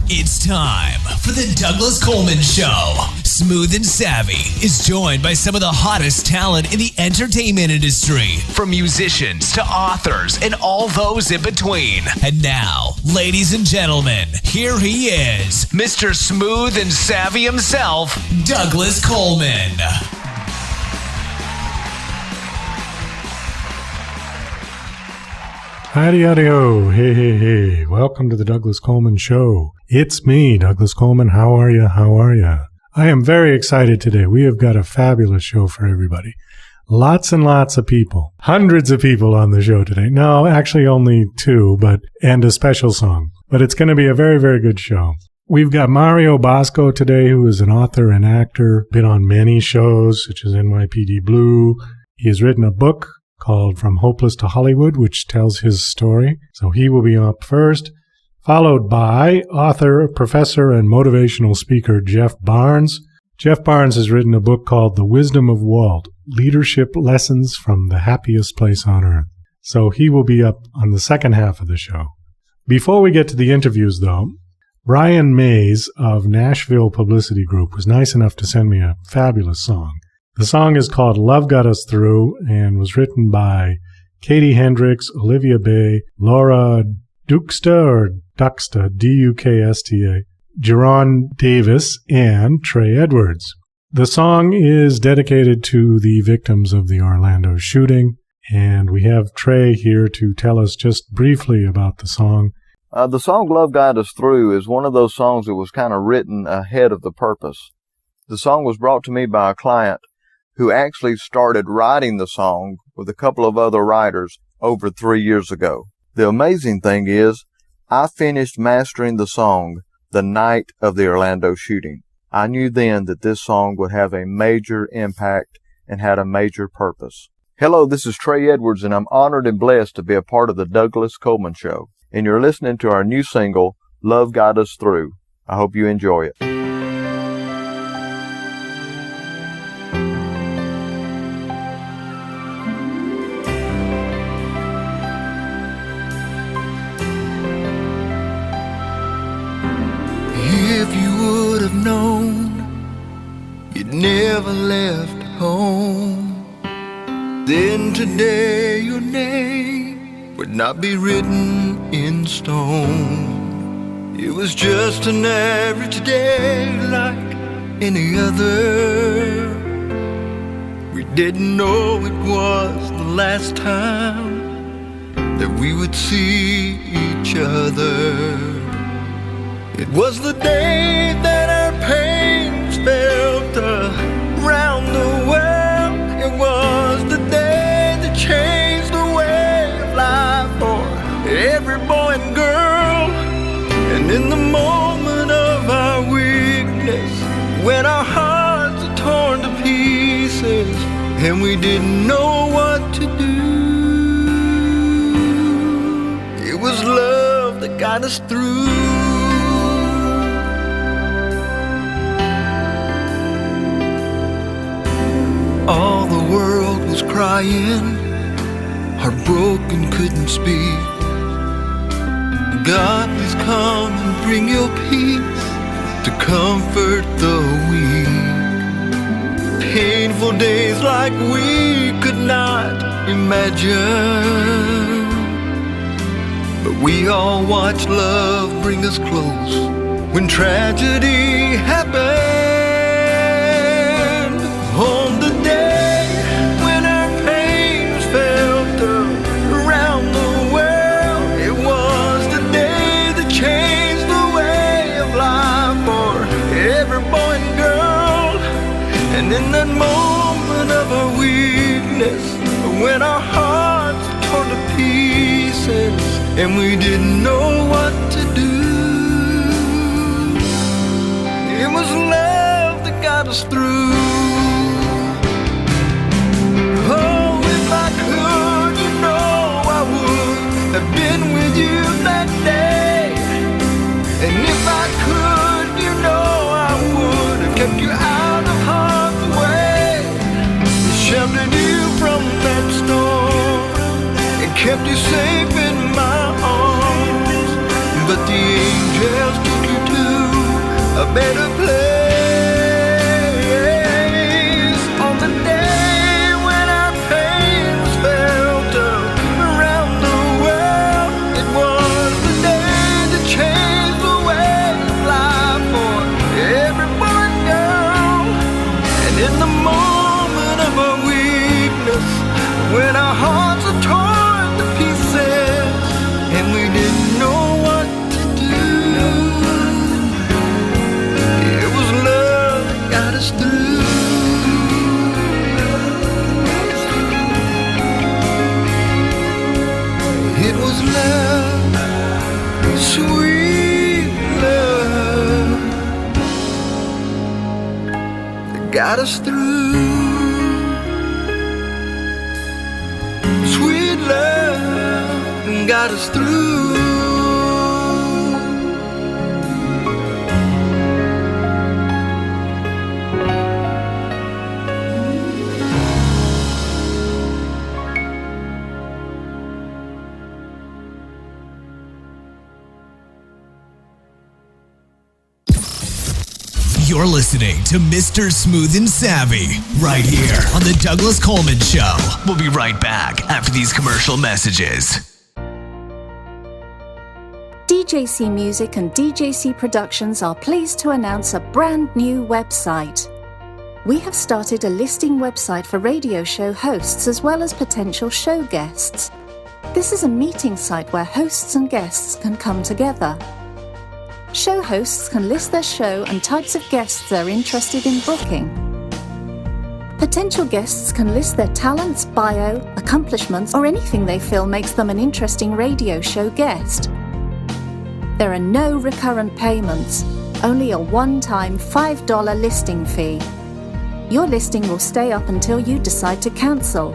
It's time for the Douglas Coleman Show. Smooth and Savvy is joined by some of the hottest talent in the entertainment industry, from musicians to authors and all those in between. And now, ladies and gentlemen, here he is, Mr. Smooth and Savvy himself, Douglas Coleman. Howdy-howdy-ho, hey. Welcome to the Douglas Coleman Show. It's me, Douglas Coleman. How are you? I am very excited today. We have got a fabulous show for everybody. Lots and lots of people. Hundreds of people on the show today. No, actually only two, and a special song. But it's going to be a very, very good show. We've got Mario Bosco today, who is an author and actor, been on many shows, such as NYPD Blue. He has written a book called From Hopeless to Hollywood, which tells his story. So he will be up first, followed by author, professor, and motivational speaker Jeff Barnes. Jeff Barnes has written a book called The Wisdom of Walt, Leadership Lessons from the Happiest Place on Earth. So he will be up on the second half of the show. Before we get to the interviews, though, Brian Mays of Nashville Publicity Group was nice enough to send me a fabulous song. The song is called Love Got Us Through and was written by Katie Hendricks, Olivia Bay, Laura Duxta, D-U-K-S-T-A, Jerron Davis, and Trae Edwards. The song is dedicated to the victims of the Orlando shooting, and we have Trae here to tell us just briefly about the song. The song Love Got Us Through is one of those songs that was kind of written ahead of the purpose. The song was brought to me by a client who actually started writing the song with a couple of other writers over 3 years ago. The amazing thing is, I finished mastering the song the night of the Orlando shooting. I knew then that this song would have a major impact and had a major purpose. Hello, this is Trae Edwards, and I'm honored and blessed to be a part of the Douglas Coleman Show. And you're listening to our new single, Love Got Us Through. I hope you enjoy it. If you would have known you'd never left home, then today your name would not be written in stone. It was just an average day like any other. We didn't know it was the last time that we would see each other. It was the day that our pains felt around the world. It was the day that changed the way of life for every boy and girl. And in the moment of our weakness, when our hearts are torn to pieces and we didn't know what to do, it was love that got us through. All the world was crying, heartbroken, couldn't speak. God, please come and bring your peace to comfort the weak. Painful days like we could not imagine, but we all watched love bring us close when tragedy happened. On the day when our pains felt around the world, it was the day that changed the way of life for every boy and girl. And in that moment of our weakness, when our hearts torn to pieces and we didn't know what to do, it was love that got us through. Have been with you that day, and if I could, you know I would have kept you out of harm's way, sheltered you from that storm, and kept you safe in my arms. But the angels took you to got us through. Sweet love got us through. You're listening to Mr. Smooth and Savvy right here on The Douglas Coleman Show. We'll be right back after these commercial messages. DJC Music and DJC Productions are pleased to announce a brand new website. We have started a listing website for radio show hosts as well as potential show guests. This is a meeting site where hosts and guests can come together. Show hosts can list their show and types of guests they're interested in booking. Potential guests can list their talents, bio, accomplishments, or anything they feel makes them an interesting radio show guest. There are no recurrent payments, only a one-time $5 listing fee. Your listing will stay up until you decide to cancel.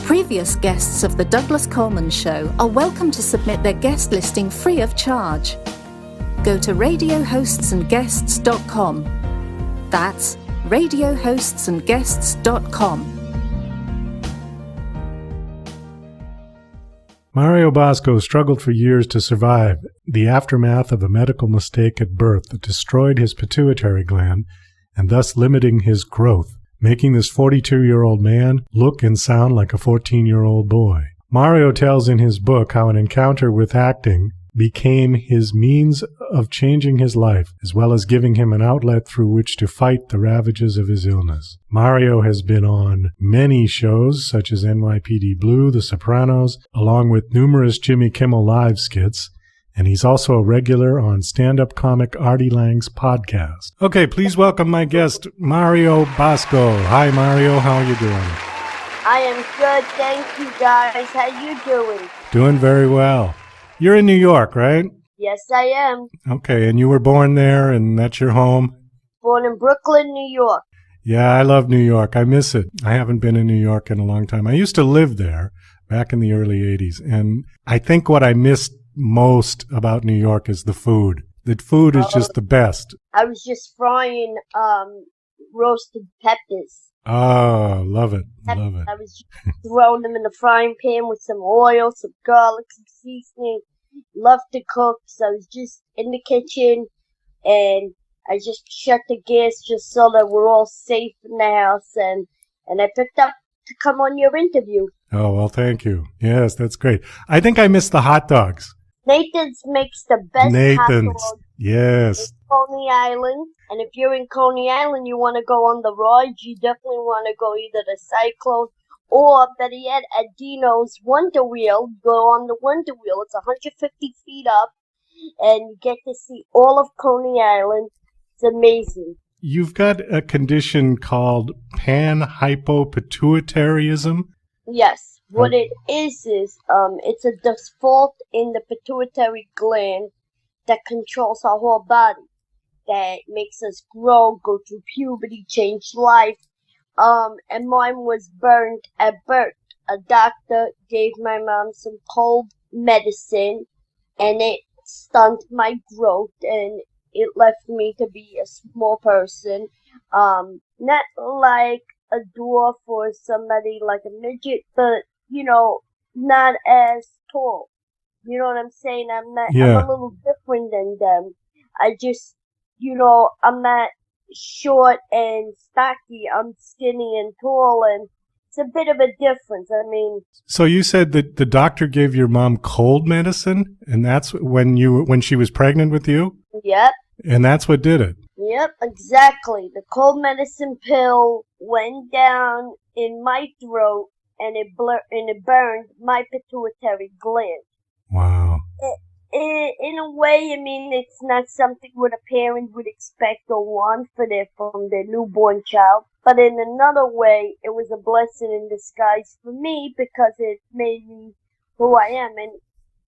Previous guests of The Douglas Coleman Show are welcome to submit their guest listing free of charge. Go to radiohostsandguests.com. That's radiohostsandguests.com. Mario Bosco struggled for years to survive the aftermath of a medical mistake at birth that destroyed his pituitary gland and thus limiting his growth, making this 42-year-old man look and sound like a 14-year-old boy. Mario tells in his book how an encounter with acting became his means of changing his life, as well as giving him an outlet through which to fight the ravages of his illness. Mario has been on many shows, such as NYPD Blue, The Sopranos, along with numerous Jimmy Kimmel Live skits, and he's also a regular on stand-up comic Artie Lang's podcast. Okay, please welcome my guest, Mario Bosco. Hi, Mario. How are you doing? I am good, thank you, guys. How you doing? Doing very well. You're in New York, right? Yes, I am. Okay, and you were born there, and that's your home? Born in Brooklyn, New York. Yeah, I love New York. I miss it. I haven't been in New York in a long time. I used to live there back in the early 80s, and I think what I missed most about New York is the food. The food is just the best. I was just frying roasted peppers. Oh, love it. Love it. I was just throwing them in the frying pan with some oil, some garlic, some seasoning. Love to cook, so I was just in the kitchen, and I just shut the gas just so that we're all safe in the house, and I picked up to come on your interview. Oh, well, thank you. Yes, that's great. I think I miss the hot dogs. Nathan's makes the best hot dogs. Yes. In Coney Island. And if you're in Coney Island, you want to go on the rides, you definitely want to go either the Cyclone or, better yet, at Dino's Wonder Wheel. Go on the Wonder Wheel. It's 150 feet up, and you get to see all of Coney Island. It's amazing. You've got a condition called panhypopituitarism? Yes. What it is it's a default in the pituitary gland that controls our whole body, that makes us grow, go through puberty, change life. And mine was burned at birth. A doctor gave my mom some cold medicine, and it stunted my growth, and it left me to be a small person. Not like a dwarf or somebody like a midget, but, not as tall. You know what I'm saying? I'm a little different than them. I just, I'm not short and stocky. I'm skinny and tall, and it's a bit of a difference. I mean. So you said that the doctor gave your mom cold medicine, and that's when she was pregnant with you? Yep. And that's what did it? Yep, exactly. The cold medicine pill went down in my throat, and it burned my pituitary gland. Wow. In a way, I mean, it's not something what a parent would expect or want from their newborn child. But in another way, it was a blessing in disguise for me, because it made me who I am. And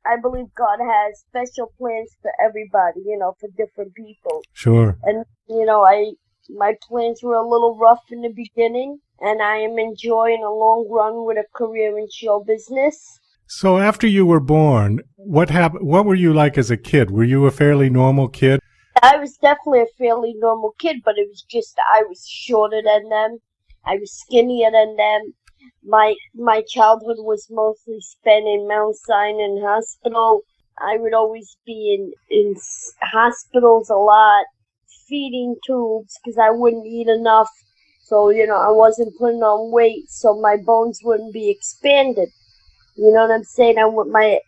I believe God has special plans for everybody, for different people. Sure. And, I My plans were a little rough in the beginning, and I am enjoying a long run with a career in show business. So after you were born, what happened? What were you like as a kid? Were you a fairly normal kid? I was definitely a fairly normal kid, but it was just I was shorter than them. I was skinnier than them. My childhood was mostly spent in Mount Sinai Hospital. I would always be in hospitals a lot, feeding tubes because I wouldn't eat enough. So, I wasn't putting on weight, so my bones wouldn't be expanded. You know what I'm saying? My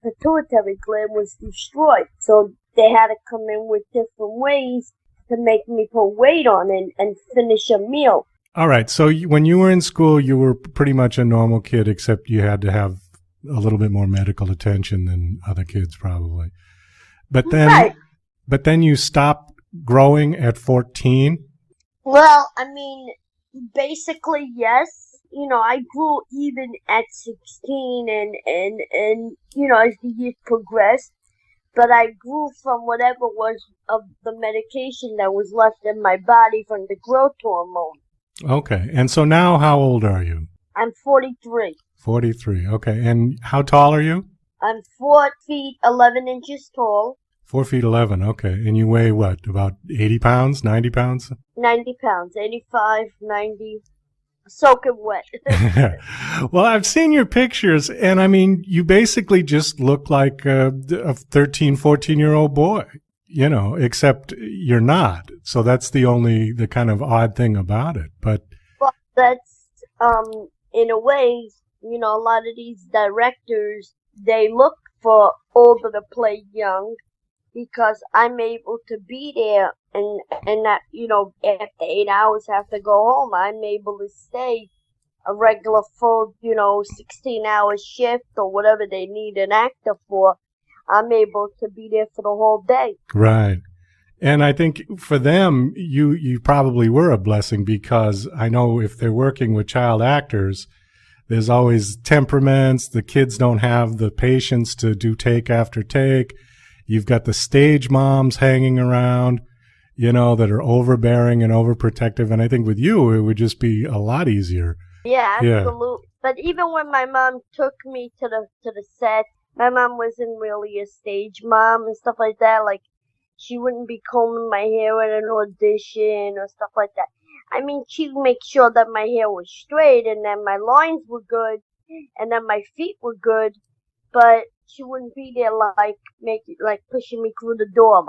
pituitary gland was destroyed. So they had to come in with different ways to make me put weight on and finish a meal. All right. So when you were in school, you were pretty much a normal kid, except you had to have a little bit more medical attention than other kids probably. But then you stopped growing at 14? Well, basically, yes. I grew even at 16 and as the years progressed, but I grew from whatever was of the medication that was left in my body from the growth hormone. Okay. And so now how old are you? I'm 43. 43. Okay. And how tall are you? I'm 4 feet 11 inches tall. 4 feet 11. Okay. And you weigh what? About 80 pounds, 90 pounds? 90 pounds, 85, 90. Soaking wet. Well, I've seen your pictures, and you basically just look like a 13, 14-year-old boy, except you're not. So that's the kind of odd thing about it. But well, that's, in a way, a lot of these directors, they look for older to play young because I'm able to be there and that, after 8 hours have to go home. I'm able to stay a regular full, 16-hour shift or whatever they need an actor for. I'm able to be there for the whole day. Right. And I think for them, you probably were a blessing because I know if they're working with child actors, there's always temperaments. The kids don't have the patience to do take after take. You've got the stage moms hanging around, that are overbearing and overprotective. And I think with you, it would just be a lot easier. Yeah, absolutely. Yeah. But even when my mom took me to the set, my mom wasn't really a stage mom and stuff like that. Like, she wouldn't be combing my hair at an audition or stuff like that. She'd make sure that my hair was straight and that my lines were good and that my feet were good, but she wouldn't be there pushing me through the door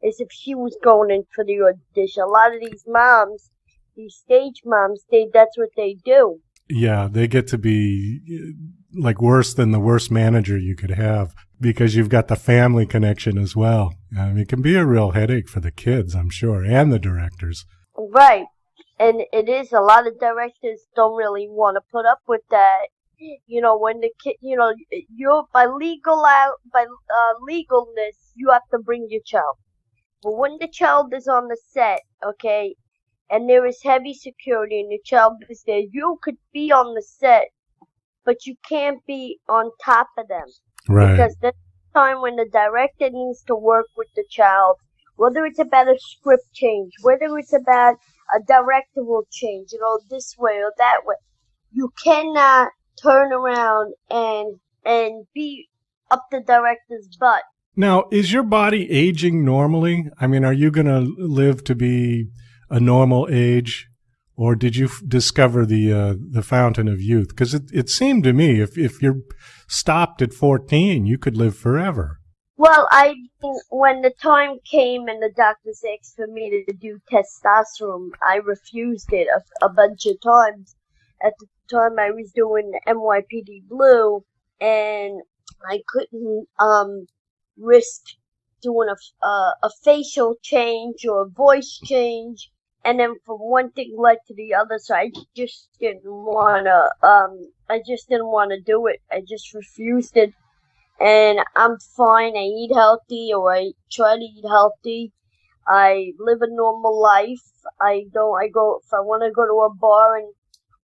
as if she was going in for the audition. A lot of these moms, these stage moms, that's what they do. Yeah, they get to be like worse than the worst manager you could have because you've got the family connection as well. It can be a real headache for the kids, I'm sure, and the directors. Right. And it is. A lot of directors don't really want to put up with that. When the kid, you're by legalness, you have to bring your child. But when the child is on the set, okay, and there is heavy security and the child is there, you could be on the set, but you can't be on top of them. Right. Because that's the time when the director needs to work with the child, whether it's about a script change, whether it's about a directorial change, this way or that way. You cannot turn around and be up the director's butt. Now, is your body aging normally? Are you going to live to be a normal age, or did you discover the fountain of youth? Because it seemed to me if you're stopped at 14, you could live forever. Well, when the time came and the doctors asked for me to do testosterone, I refused it a bunch of times. At the time, I was doing NYPD Blue, and I couldn't risk doing a facial change or a voice change. And then from one thing led to the other, so I just didn't wanna do it. I just refused it. And I'm fine. I eat healthy, or I try to eat healthy. I live a normal life. If I want to go to a bar and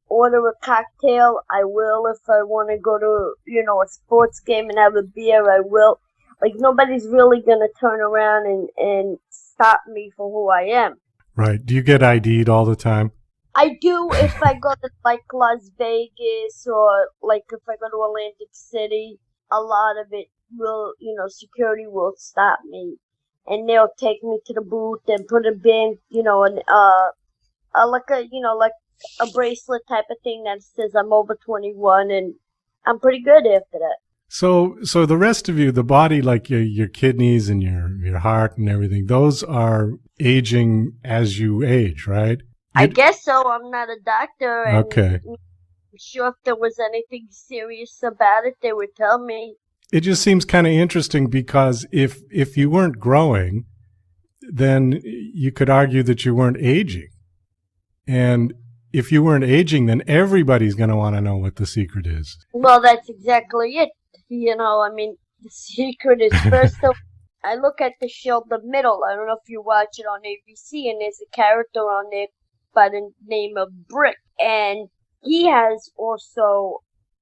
order a cocktail, I will. If I want to go to, a sports game and have a beer, I will. Like, nobody's really going to turn around and stop me for who I am. Right. Do you get ID'd all the time? I do if I go to like Las Vegas or like if I go to Atlantic City. A lot of it will, security will stop me, and they'll take me to the booth and put a bin, like a bracelet type of thing that says I'm over 21, and I'm pretty good after that. So the rest of you, the body, like your kidneys and your heart and everything, those are aging as you age, right? I guess so. I'm not a doctor, and Okay. I'm sure if there was anything serious about it, they would tell me. It just seems kind of interesting because if you weren't growing, then you could argue that you weren't aging. And if you weren't aging, then everybody's going to want to know what the secret is. Well, that's exactly it. The secret is first of I look at the show The Middle. I don't know if you watch it on ABC, and there's a character on there by the name of Brick, and he has also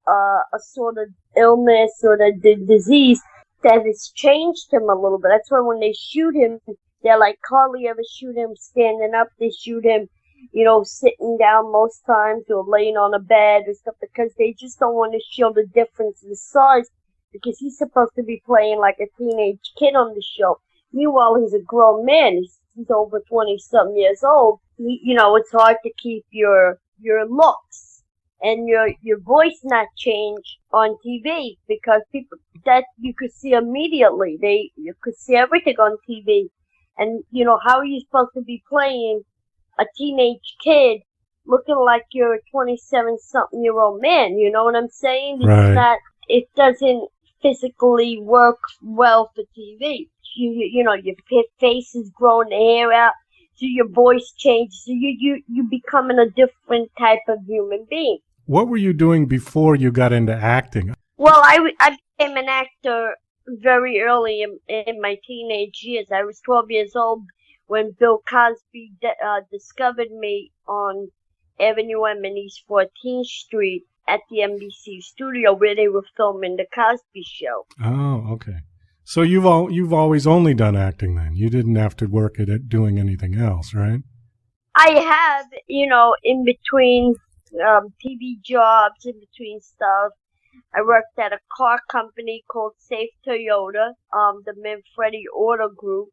a sort of illness or a disease that has changed him a little bit. That's why when they shoot him, they're like, hardly ever shoot him standing up. They shoot him, sitting down most times or laying on a bed or stuff, because they just don't want to show the difference in size, because he's supposed to be playing like a teenage kid on the show. Meanwhile, he's a grown man. He's over 20-something years old. It's hard to keep your looks and your voice not change on TV, because people that you could see immediately. You could see everything on TV. And, how are you supposed to be playing a teenage kid looking like you're a 27-something-year-old man? You know what I'm saying? Right. It doesn't physically work well for TV. Your face is growing the hair out, so your voice changes, so you becoming a different type of human being. What were you doing before you got into acting? Well, I became an actor very early in my teenage years. I was 12 years old when Bill Cosby discovered me on Avenue M and East 14th Street at the NBC studio where they were filming The Cosby Show. Oh, okay. So you've always only done acting then? You didn't have to work at it doing anything else, right? I have, in between TV jobs, in between stuff. I worked at a car company called Safe Toyota, the Manfredi Auto Group,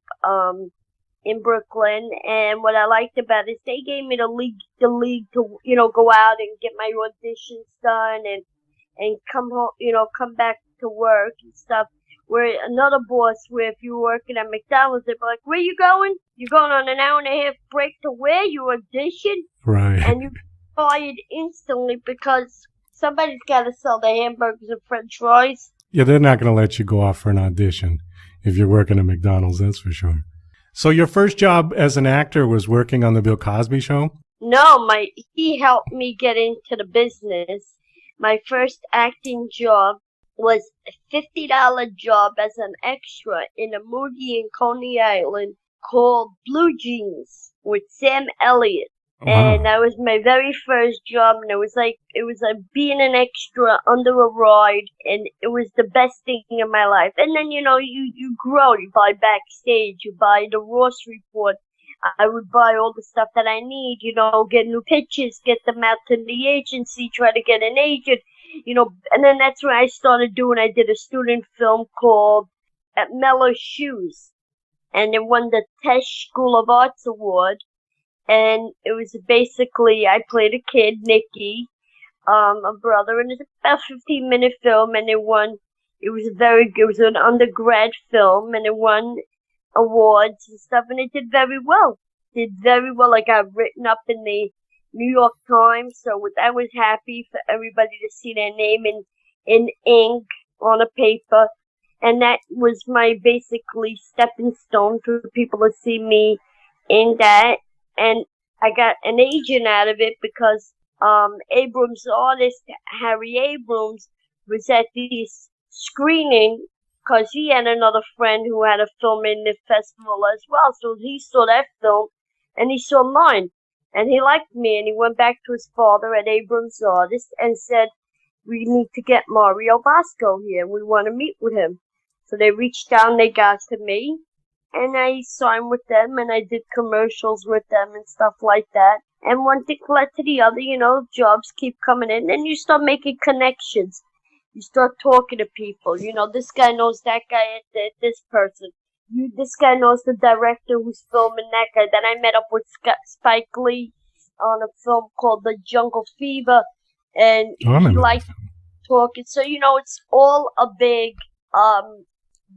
in Brooklyn. And what I liked about it is they gave me the league to, go out and get my auditions done and come home, come back to work and stuff. Where another boss, where if you were working at McDonald's, they'd be like, "Where you going? You're going on an hour and a half break to where? You audition?" Right. And you fired instantly because somebody's got to sell the hamburgers and French fries. Yeah, they're not going to let you go off for an audition if you're working at McDonald's, that's for sure. So your first job as an actor was working on the Bill Cosby Show? No, he helped me get into the business. My first acting job was a $50 job as an extra in a movie in Coney Island called Blue Jeans with Sam Elliott. Wow. And that was my very first job, and it was like being an extra under a ride, and it was the best thing in my life. And then, you grow, you buy backstage, you buy the Ross Report. I would buy all the stuff that I need, get new pictures, get them out to the agency, try to get an agent, and then that's when I started doing, I did a student film called At Mellow Shoes, and it won the Tesh School of Arts Award. And it was basically, I played a kid, Nikki, a brother, and it's about a 15-minute film, and it was an undergrad film, and it won awards and stuff, and it did very well. I got written up in the New York Times, so I was happy for everybody to see their name in ink on a paper, and that was my basically stepping stone for people to see me in that. And I got an agent out of it because Abrams' artist, Harry Abrams, was at this screening because he had another friend who had a film in the festival as well. So he saw that film and he saw mine. And he liked me, and he went back to his father at Abrams' artist and said, "We need to get Mario Bosco here. We want to meet with him." So they reached out and they got to me. and I signed with them, and I did commercials with them and stuff like that. And one thing led to the other, jobs keep coming in, and you start making connections. You start talking to people. This guy knows that guy at this person. This guy knows the director who's filming that guy. Then I met up with Spike Lee on a film called The Jungle Fever, and he liked talking. So, it's all a big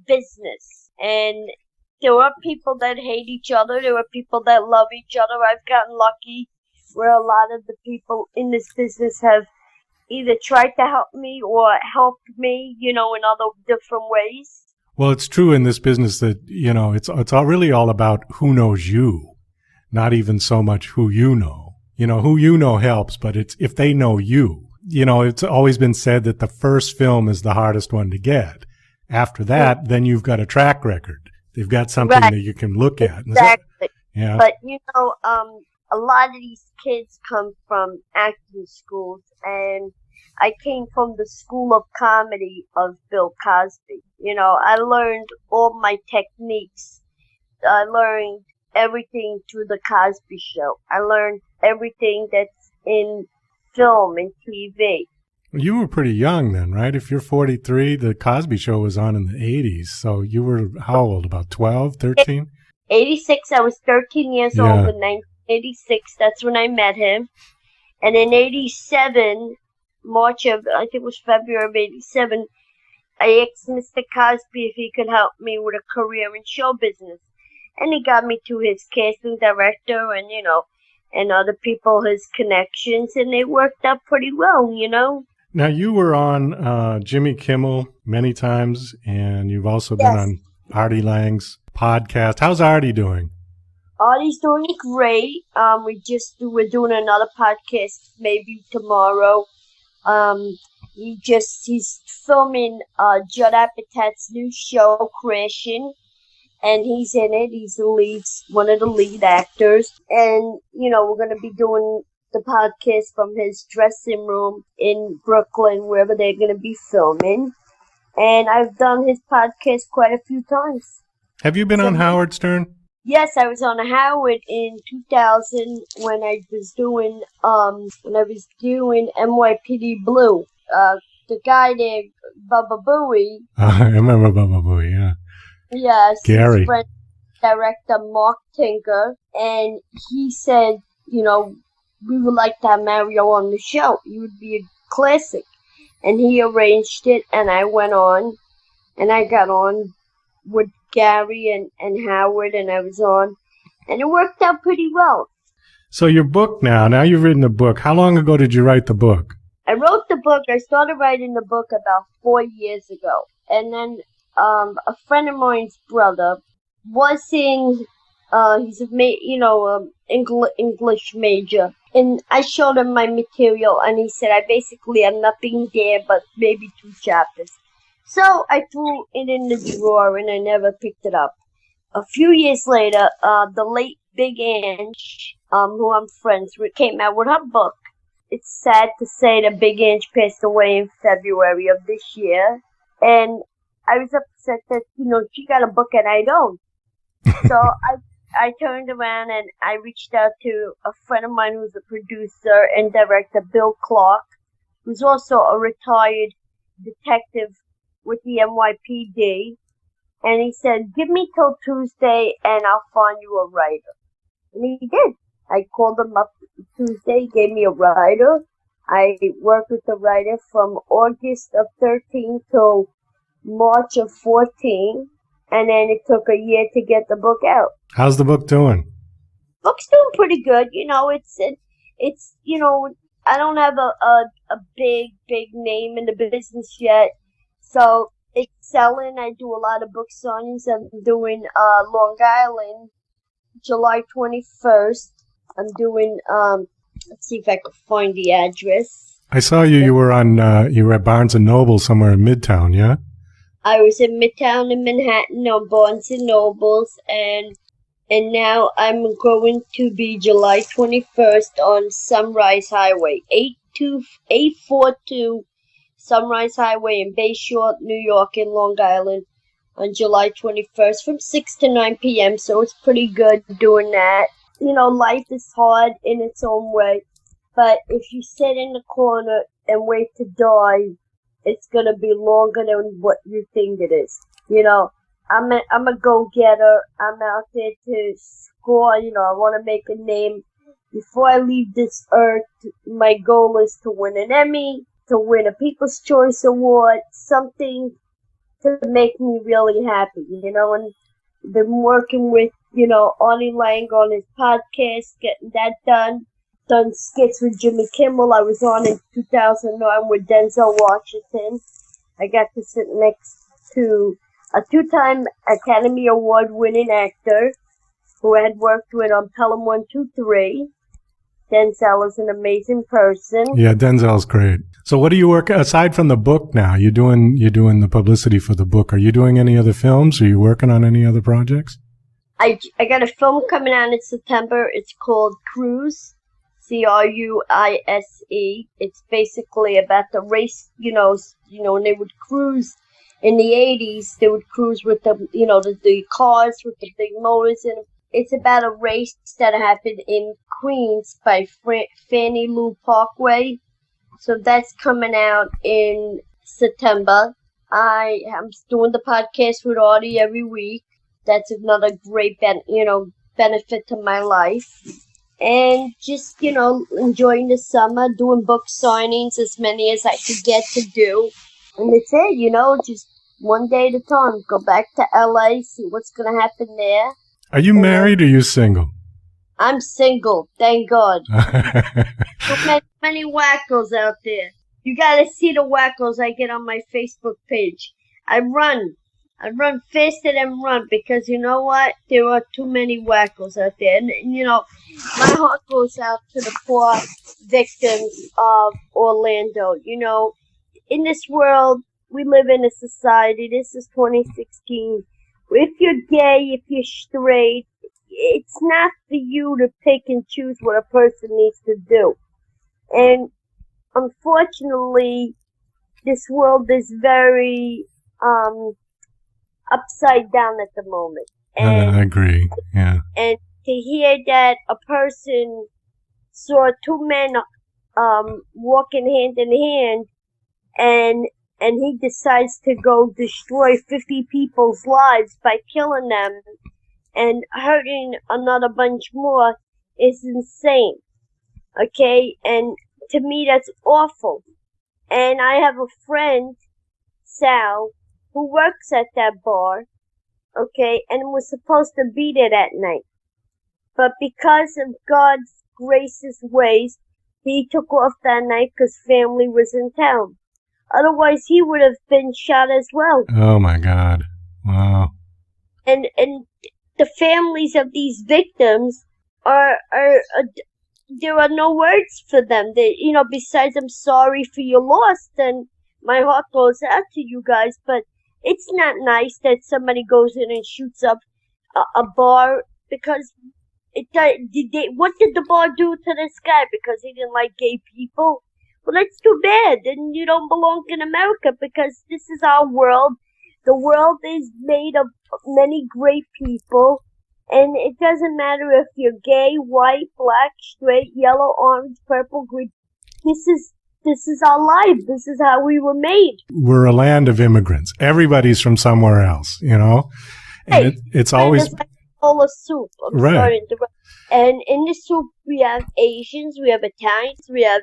business. And there are people that hate each other. There are people that love each other. I've gotten lucky where a lot of the people in this business have either tried to help me or helped me, in other different ways. Well, it's true in this business that, it's really all about who knows you, not even so much who you know. Who you know helps, but it's if they know you. It's always been said that the first film is the hardest one to get. After that, then you've got a track record. They've got something that you can look at. Exactly. Yeah. But, a lot of these kids come from acting schools, and I came from the School of Comedy of Bill Cosby. I learned all my techniques. I learned everything through the Cosby Show. I learned everything that's in film and TV. You were pretty young then, right? If you're 43, the Cosby Show was on in the 80s. So you were how old? About 12, 13? 86. I was 13 years old in 1986. That's when I met him. And in 87, March of, I think it was February of 87, I asked Mr. Cosby if he could help me with a career in show business. And he got me to his casting director and, and other people, his connections, and it worked out pretty well, Now, you were on Jimmy Kimmel many times, and you've also been on Artie Lang's podcast. How's Artie doing? Artie's doing great. We're doing another podcast maybe tomorrow. He's filming Judd Apatow's new show, Crashing, and he's in it. He's one of the lead actors, and we're going to be doing the podcast from his dressing room in Brooklyn, wherever they're going to be filming. And I've done his podcast quite a few times. Have you been on Howard Stern? Yes, I was on Howard in 2000 when I was doing NYPD Blue. The guy there, Baba Booey. I remember Baba Booey, yeah. Yes, Gary. His friend, director Mark Tinker, and he said, we would like to have Mario on the show. He would be a classic. And he arranged it, and I went on, and I got on with Gary and Howard, and I was on, and it worked out pretty well. So your book now you've written a book. How long ago did you write the book? I started writing the book about 4 years ago. And then a friend of mine's brother was he's English major. And I showed him my material, and he said, I basically have nothing there but maybe 2 chapters. So I threw it in the drawer, and I never picked it up. A few years later, the late Big Ange, who I'm friends with, came out with her book. It's sad to say that Big Ange passed away in February of this year. And I was upset that, she got a book and I don't. So I turned around and I reached out to a friend of mine who's a producer and director, Bill Clark, who's also a retired detective with the NYPD. And he said, give me till Tuesday and I'll find you a writer. And he did. I called him up Tuesday, he gave me a writer. I worked with the writer from August of 13 till March of 14. And then it took a year to get the book out. How's the book doing? Book's doing pretty good. It's I don't have a big name in the business yet. So it's selling. I do a lot of book signings. I'm doing Long Island, July 21st. I'm doing, let's see if I can find the address. I saw you were at Barnes & Noble somewhere in Midtown, yeah? I was in Midtown in Manhattan on Barnes & Nobles, and now I'm going to be July 21st on Sunrise Highway, 842 Sunrise Highway in Bayshore, New York, in Long Island, on July 21st from 6 to 9 p.m. So it's pretty good doing that. You know, life is hard in its own way, but if you sit in the corner and wait to die, it's gonna be longer than what you think it is. You know, I'm a go-getter. I'm out there to score. You know, I want to make a name. Before I leave this earth, my goal is to win an Emmy, to win a People's Choice Award, something to make me really happy, you know, and been working with, you know, Artie Lang on his podcast, getting that done. Done skits with Jimmy Kimmel. I was on in 2009 with Denzel Washington. I got to sit next to a 2-time Academy Award winning actor who I had worked with on Pelham 123. Denzel is an amazing person. Yeah, Denzel's great. So what do you work aside from the book now? You're doing the publicity for the book. Are you doing any other films? Are you working on any other projects? I got a film coming out in September. It's called Cruise, Cruise. It's basically about the race, you know, when they would cruise in the 80s, they would cruise with the, you know, the cars with the big motors in them. It's about a race that happened in Queens by Fannie Lou Parkway. So that's coming out in September. I am doing the podcast with Artie every week. That's another great benefit to my life. And just, you know, enjoying the summer, doing book signings, as many as I could get to do. And that's it, you know, just one day at a time. Go back to LA, see what's going to happen there. Are you married or are you single? I'm single, thank God. So many wackos out there. You gotta see the wackos I get on my Facebook page. I run faster than run because you know what? There are too many wackos out there. And you know, my heart goes out to the poor victims of Orlando. You know, in this world, we live in a society, this is 2016. If you're gay, if you're straight, it's not for you to pick and choose what a person needs to do. And unfortunately, this world is very upside down at the moment. And, I agree, yeah. And to hear that a person saw two men walking hand in hand and he decides to go destroy 50 people's lives by killing them and hurting another bunch more is insane. Okay? And to me, that's awful. And I have a friend, Sal, who works at that bar, okay, and was supposed to be there that night. But because of God's gracious ways, he took off that night because family was in town. Otherwise, he would have been shot as well. Oh, my God. Wow. And the families of these victims are there are no words for them. They, you know, besides I'm sorry for your loss, then my heart goes out to you guys. But it's not nice that somebody goes in and shoots up a bar because what did the bar do to this guy? Because he didn't like gay people? Well, that's too bad. And you don't belong in America because this is our world. The world is made of many great people. And it doesn't matter if you're gay, white, black, straight, yellow, orange, purple, green. This is our life. This is how we were made. We're a land of immigrants. Everybody's from somewhere else, you know? And it's always... It's like a bowl of soup. Right. And in the soup, we have Asians, we have Italians, we have,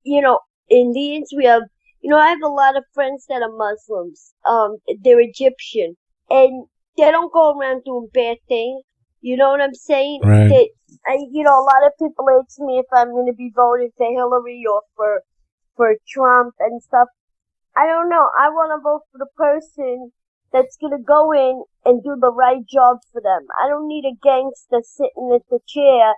you know, Indians, we have, you know, I have a lot of friends that are Muslims. They're Egyptian. And they don't go around doing bad things. You know what I'm saying? Right. You know, a lot of people ask me if I'm going to be voting for Hillary or for Trump and stuff. I don't know. I want to vote for the person that's going to go in and do the right job for them. I don't need a gangster sitting at the chair,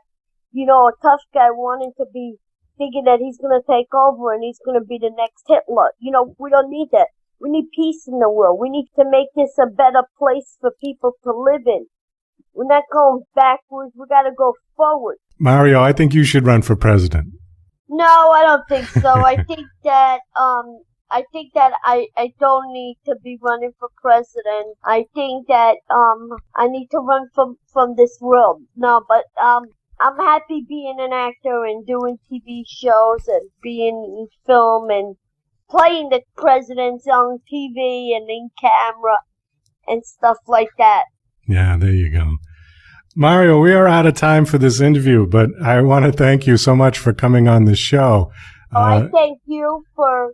you know, a tough guy wanting to be, thinking that he's going to take over and he's going to be the next Hitler. You know, we don't need that. We need peace in the world. We need to make this a better place for people to live in. We're not going backwards. We got to go forward. Mario, I think you should run for president. No, I don't think so. I think that I think that I don't need to be running for president. I think that I need to run from this world. No, but I'm happy being an actor and doing TV shows and being in film and playing the presidents on TV and in camera and stuff like that. Yeah, there you go. Mario, we are out of time for this interview, but I want to thank you so much for coming on the show. I thank you for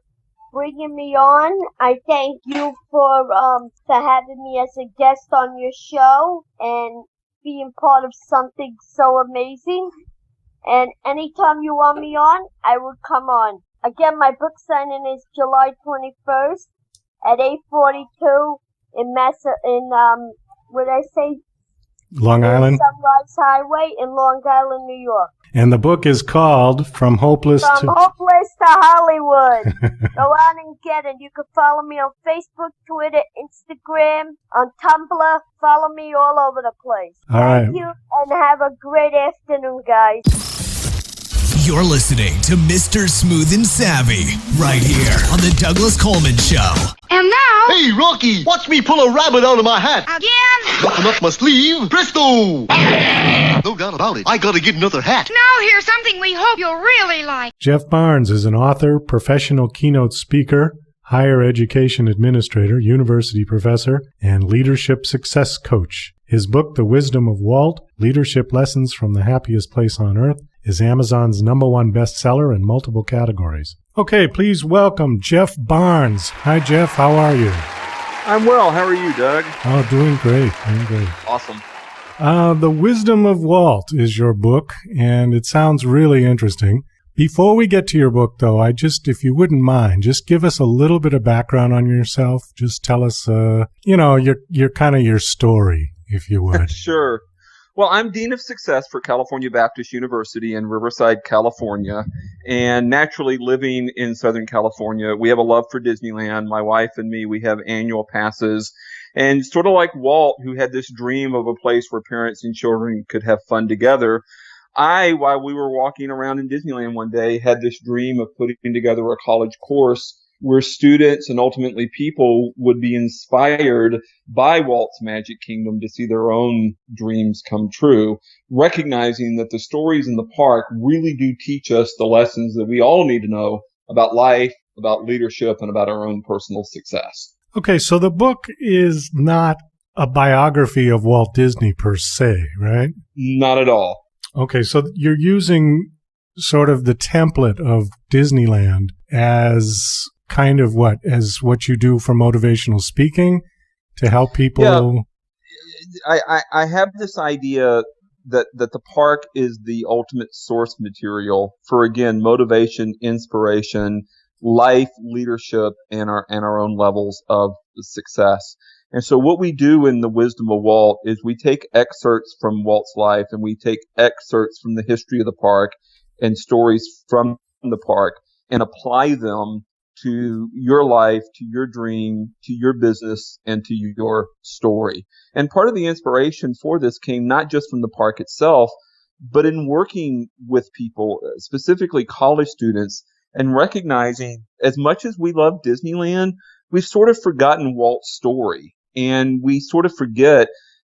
bringing me on. I thank you for having me as a guest on your show and being part of something so amazing. And anytime you want me on, I would come on. Again, my book signing is July 21st at 8:42 in Long Island? Sunrise Highway in Long Island, New York. And the book is called From Hopeless to Hollywood. Go out and get it. You can follow me on Facebook, Twitter, Instagram, on Tumblr. Follow me all over the place. All right. Thank you, and have a great afternoon, guys. You're listening to Mr. Smooth and Savvy right here on the Douglas Coleman Show. And now... Hey, Rocky, watch me pull a rabbit out of my hat. Again? Nothing up my sleeve. Presto! No doubt about it. I gotta get another hat. Now here's something we hope you'll really like. Jeff Barnes is an author, professional keynote speaker, higher education administrator, university professor, and leadership success coach. His book, The Wisdom of Walt, Leadership Lessons from the Happiest Place on Earth, is Amazon's #1 bestseller in multiple categories. Okay, please welcome Jeff Barnes. Hi, Jeff. How are you? I'm well. How are you, Doug? Oh, doing great. Awesome. The Wisdom of Walt is your book, and it sounds really interesting. Before we get to your book, though, if you wouldn't mind, just give us a little bit of background on yourself. Just tell us, your kind of your story, if you would. Sure. Well, I'm Dean of Success for California Baptist University in Riverside, California, and naturally living in Southern California, we have a love for Disneyland. My wife and me, we have annual passes, and sort of like Walt, who had this dream of a place where parents and children could have fun together, while we were walking around in Disneyland one day, had this dream of putting together a college course where students and ultimately people would be inspired by Walt's Magic Kingdom to see their own dreams come true, recognizing that the stories in the park really do teach us the lessons that we all need to know about life, about leadership, and about our own personal success. Okay, so the book is not a biography of Walt Disney per se, right? Not at all. Okay, so you're using sort of the template of Disneyland as kind of what you do for motivational speaking to help people? Yeah. I have this idea that the park is the ultimate source material for, again, motivation, inspiration, life, leadership, and our own levels of success. And so what we do in The Wisdom of Walt is we take excerpts from Walt's life and we take excerpts from the history of the park and stories from the park and apply them to your life, to your dream, to your business, and to your story. And part of the inspiration for this came not just from the park itself, but in working with people, specifically college students, and recognizing as much as we love Disneyland, we've sort of forgotten Walt's story. And we sort of forget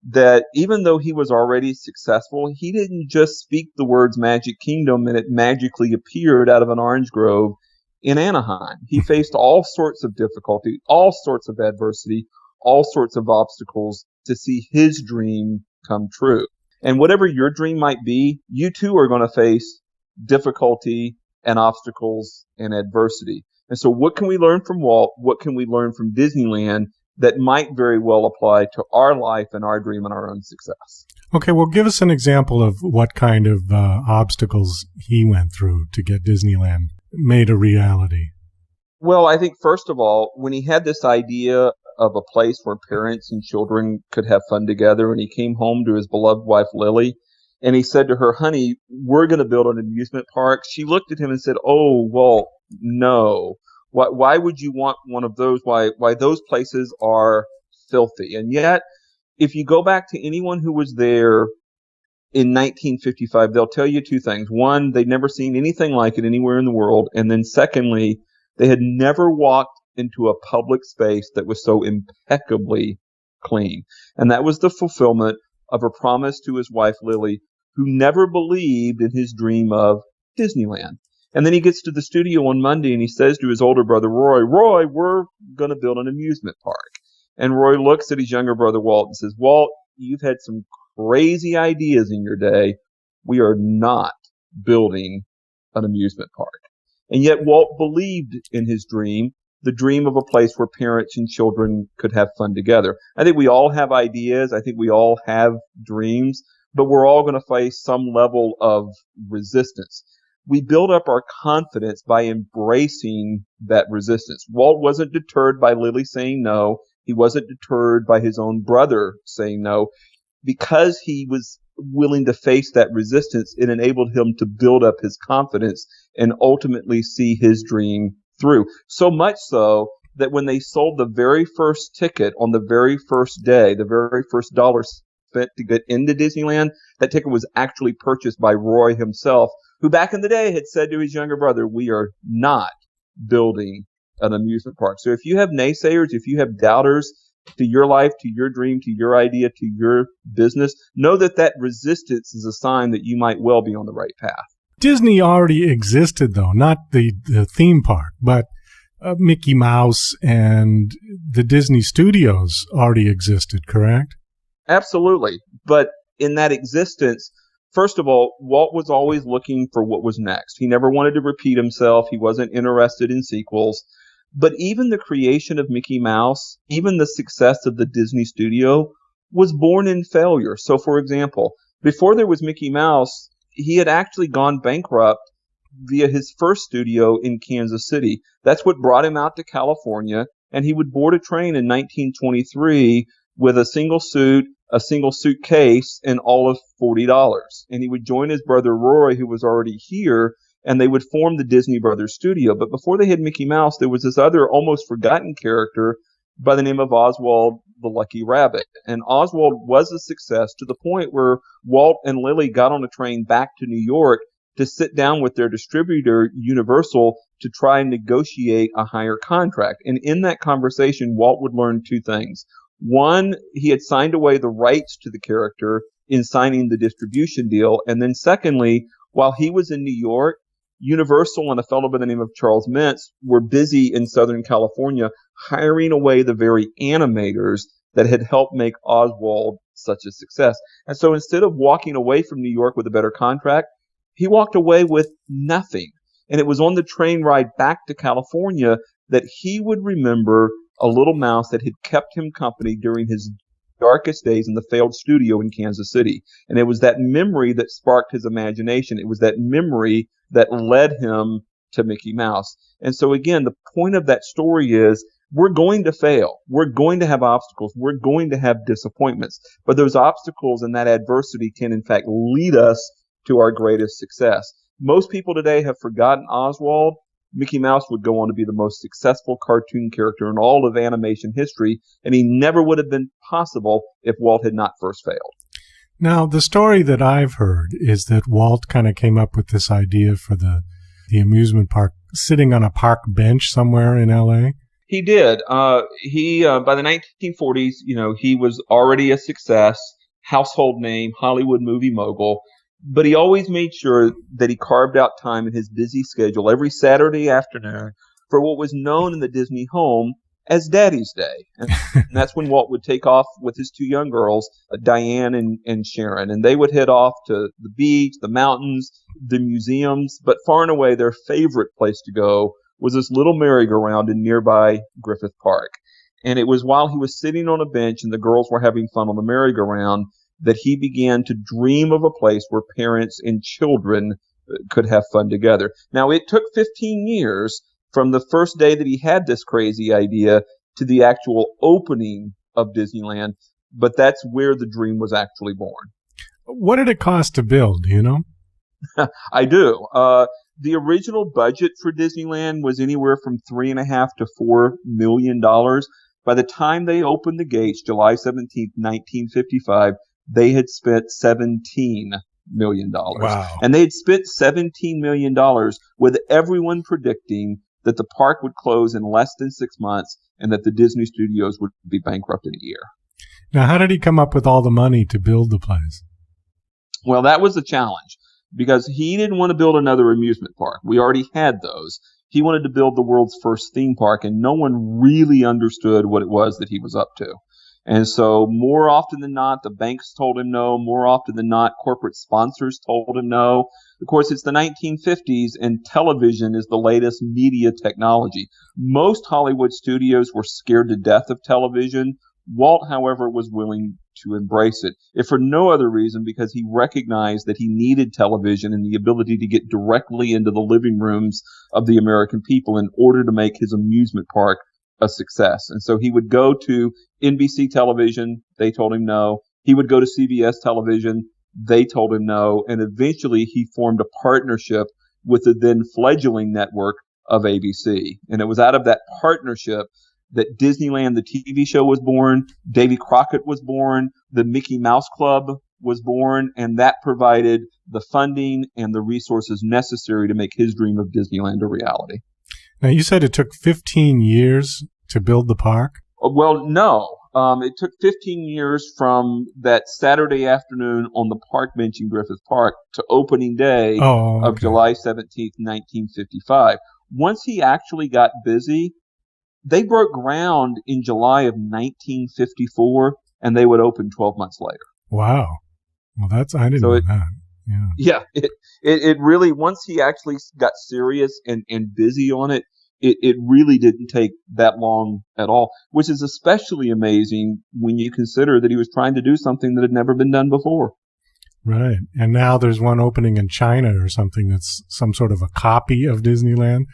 that even though he was already successful, he didn't just speak the words Magic Kingdom and it magically appeared out of an orange grove in Anaheim. He faced all sorts of difficulty, all sorts of adversity, all sorts of obstacles to see his dream come true. And whatever your dream might be, you too are going to face difficulty and obstacles and adversity. And so what can we learn from Walt? What can we learn from Disneyland that might very well apply to our life and our dream and our own success? Okay, well, give us an example of what kind of obstacles he went through to get Disneyland made a reality. Well, I think first of all, when he had this idea of a place where parents and children could have fun together, and he came home to his beloved wife, Lily, and he said to her, "Honey, we're going to build an amusement park." She looked at him and said, "Oh, Walt, no. Why would you want one of those? Why those places are filthy." And yet, if you go back to anyone who was there in 1955, they'll tell you two things. One, they'd never seen anything like it anywhere in the world. And then secondly, They had never walked into a public space that was so impeccably clean. And that was the fulfillment of a promise to his wife, Lily, who never believed in his dream of Disneyland. And then he gets to the studio on Monday and he says to his older brother, Roy, we're going to build an amusement park. And Roy looks at his younger brother, Walt, and says, Walt, you've had some crazy ideas in your day. We are not building an amusement park. And yet Walt believed in his dream, the dream of a place where parents and children could have fun together. I think we all have ideas. I think we all have dreams, but we're all going to face some level of resistance. We build up our confidence by embracing that resistance. Walt wasn't deterred by Lily saying no. He wasn't deterred by his own brother saying no. Because he was willing to face that resistance, it enabled him to build up his confidence and ultimately see his dream through. So much so that when they sold the very first ticket on the very first day, the very first dollar spent to get into Disneyland, that ticket was actually purchased by Roy himself, who back in the day had said to his younger brother, we are not building an amusement park. So if you have naysayers, if you have doubters to your life, to your dream, to your idea, to your business, know that that resistance is a sign that you might well be on the right path. Disney already existed, though, not the theme park, but Mickey Mouse and the Disney studios already existed, correct? Absolutely. But in that existence, first of all, Walt was always looking for what was next. He never wanted to repeat himself. He wasn't interested in sequels. But even the creation of Mickey Mouse, even the success of the Disney studio was born in failure. So, for example, before there was Mickey Mouse, he had actually gone bankrupt via his first studio in Kansas City. That's what brought him out to California. And he would board a train in 1923 with a single suit, a single suitcase, and all of $40. And he would join his brother Roy, who was already here, and they would form the Disney Brothers studio. But before they had Mickey Mouse, there was this other almost forgotten character by the name of Oswald the Lucky Rabbit. And Oswald was a success to the point where Walt and Lily got on a train back to New York to sit down with their distributor, Universal, to try and negotiate a higher contract. And in that conversation, Walt would learn two things. One, he had signed away the rights to the character in signing the distribution deal. And then secondly, while he was in New York, Universal and a fellow by the name of Charles Mintz were busy in Southern California hiring away the very animators that had helped make Oswald such a success. And so instead of walking away from New York with a better contract, he walked away with nothing. And it was on the train ride back to California that he would remember a little mouse that had kept him company during his darkest days in the failed studio in Kansas City. And it was that memory that sparked his imagination. It was that memory that led him to Mickey Mouse. And so again, the point of that story is we're going to fail. We're going to have obstacles. We're going to have disappointments. But those obstacles and that adversity can in fact lead us to our greatest success. Most people today have forgotten Oswald. Mickey Mouse would go on to be the most successful cartoon character in all of animation history, and he never would have been possible if Walt had not first failed. Now, the story that I've heard is that Walt kind of came up with this idea for the amusement park sitting on a park bench somewhere in L.A. He did. He by the 1940s, he was already a success, household name, Hollywood movie mogul. But he always made sure that he carved out time in his busy schedule every Saturday afternoon for what was known in the Disney home as Daddy's Day. And that's when Walt would take off with his two young girls, Diane and Sharon. And they would head off to the beach, the mountains, the museums. But far and away, their favorite place to go was this little merry-go-round in nearby Griffith Park. And it was while he was sitting on a bench and the girls were having fun on the merry-go-round that he began to dream of a place where parents and children could have fun together. Now, it took 15 years from the first day that he had this crazy idea to the actual opening of Disneyland, but that's where the dream was actually born. What did it cost to build, do you know? I do. The original budget for Disneyland was anywhere from $3.5 to $4 million. By the time they opened the gates, July 17th, 1955, they had spent $17 million. Wow. And they had spent $17 million with everyone predicting that the park would close in less than 6 months and that the Disney studios would be bankrupt in a year. Now, how did he come up with all the money to build the place? Well, that was the challenge because he didn't want to build another amusement park. We already had those. He wanted to build the world's first theme park, and no one really understood what it was that he was up to. And so more often than not, the banks told him no. More often than not, corporate sponsors told him no. Of course, it's the 1950s, and television is the latest media technology. Most Hollywood studios were scared to death of television. Walt, however, was willing to embrace it, if for no other reason because he recognized that he needed television and the ability to get directly into the living rooms of the American people in order to make his amusement park a success. And so he would go to NBC television. They told him no. He would go to CBS television. They told him no. And eventually he formed a partnership with the then fledgling network of ABC. And it was out of that partnership that Disneyland, the TV show, was born. Davy Crockett was born. The Mickey Mouse Club was born. And that provided the funding and the resources necessary to make his dream of Disneyland a reality. Now, you said it took 15 years to build the park? Well, no. It took 15 years from that Saturday afternoon on the park bench in Griffith Park to opening day of July 17th, 1955. Once he actually got busy, they broke ground in July of 1954, and they would open 12 months later. Wow. Well, I didn't know that. Yeah. It really, once he actually got serious and busy on it, it really didn't take that long at all, which is especially amazing when you consider that he was trying to do something that had never been done before. Right. And now there's one opening in China or something that's some sort of a copy of Disneyland.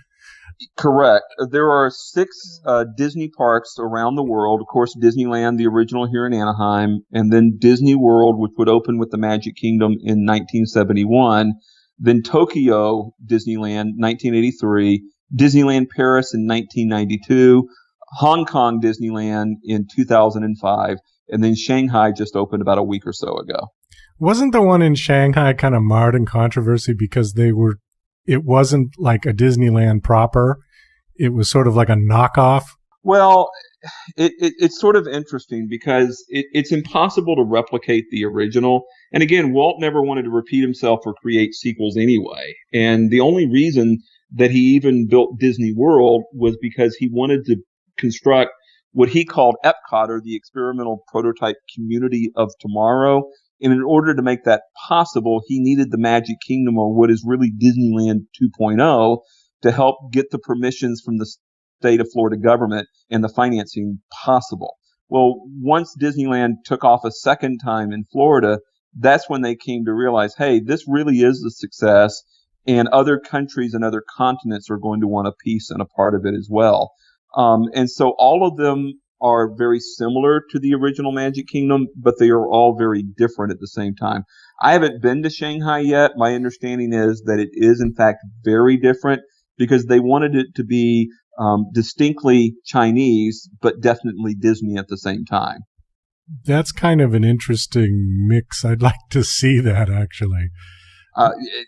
Correct. There are 6 Disney parks around the world. Of course, Disneyland, the original here in Anaheim, and then Disney World, which would open with the Magic Kingdom in 1971. Then Tokyo Disneyland, 1983. Disneyland Paris in 1992. Hong Kong Disneyland in 2005. And then Shanghai just opened about a week or so ago. Wasn't the one in Shanghai kind of marred in controversy because it wasn't like a Disneyland proper? It was sort of like a knockoff? Well, it's sort of interesting because it's impossible to replicate the original. And again, Walt never wanted to repeat himself or create sequels anyway. And the only reason that he even built Disney World was because he wanted to construct what he called Epcot, or the Experimental Prototype Community of Tomorrow. And in order to make that possible, he needed the Magic Kingdom, or what is really Disneyland 2.0, to help get the permissions from the state of Florida government and the financing possible. Well, once Disneyland took off a second time in Florida, that's when they came to realize, hey, this really is a success, and other countries and other continents are going to want a piece and a part of it as well. And so all of them are very similar to the original Magic Kingdom, but they are all very different at the same time. I haven't been to Shanghai yet. My understanding is that it is, in fact, very different because they wanted it to be distinctly Chinese, but definitely Disney at the same time. That's kind of an interesting mix. I'd like to see that, actually.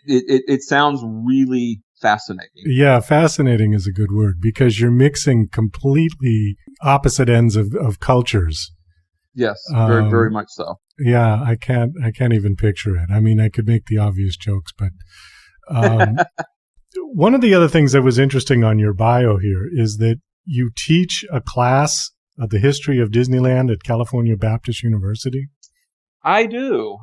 It sounds really fascinating. Yeah, fascinating is a good word because you're mixing completely opposite ends of cultures. Yes, very, very much so. Yeah, I can't even picture it. I mean, I could make the obvious jokes, but one of the other things that was interesting on your bio here is that you teach a class of the history of Disneyland at California Baptist University. I do.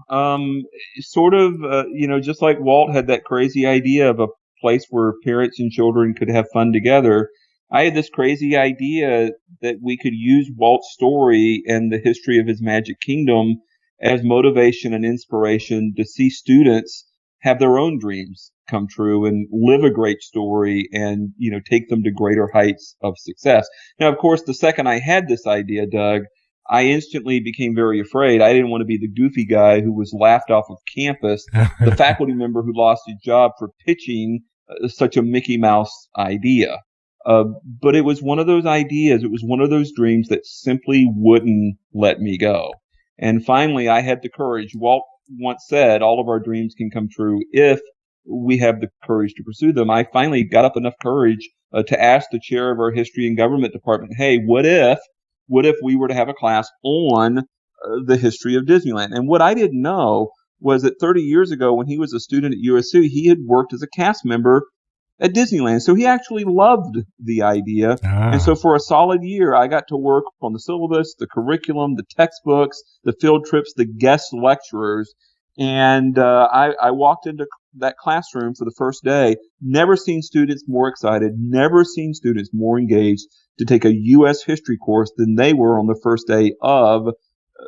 Just like Walt had that crazy idea of a place where parents and children could have fun together, I had this crazy idea that we could use Walt's story and the history of his Magic Kingdom as motivation and inspiration to see students have their own dreams come true and live a great story and, take them to greater heights of success. Now, of course, the second I had this idea, Doug, I instantly became very afraid. I didn't want to be the goofy guy who was laughed off of campus, the faculty member who lost his job for pitching such a Mickey Mouse idea. But it was one of those ideas. It was one of those dreams that simply wouldn't let me go. And finally, I had the courage. Walt once said, all of our dreams can come true if we have the courage to pursue them. I finally got up enough courage to ask the chair of our history and government department, hey, what if we were to have a class on the history of Disneyland? And what I didn't know was that 30 years ago, when he was a student at USC, he had worked as a cast member at Disneyland. So he actually loved the idea. And so for a solid year, I got to work on the syllabus, the curriculum, the textbooks, the field trips, the guest lecturers. And I walked into that classroom for the first day, never seen students more excited, never seen students more engaged to take a U.S. history course than they were on the first day of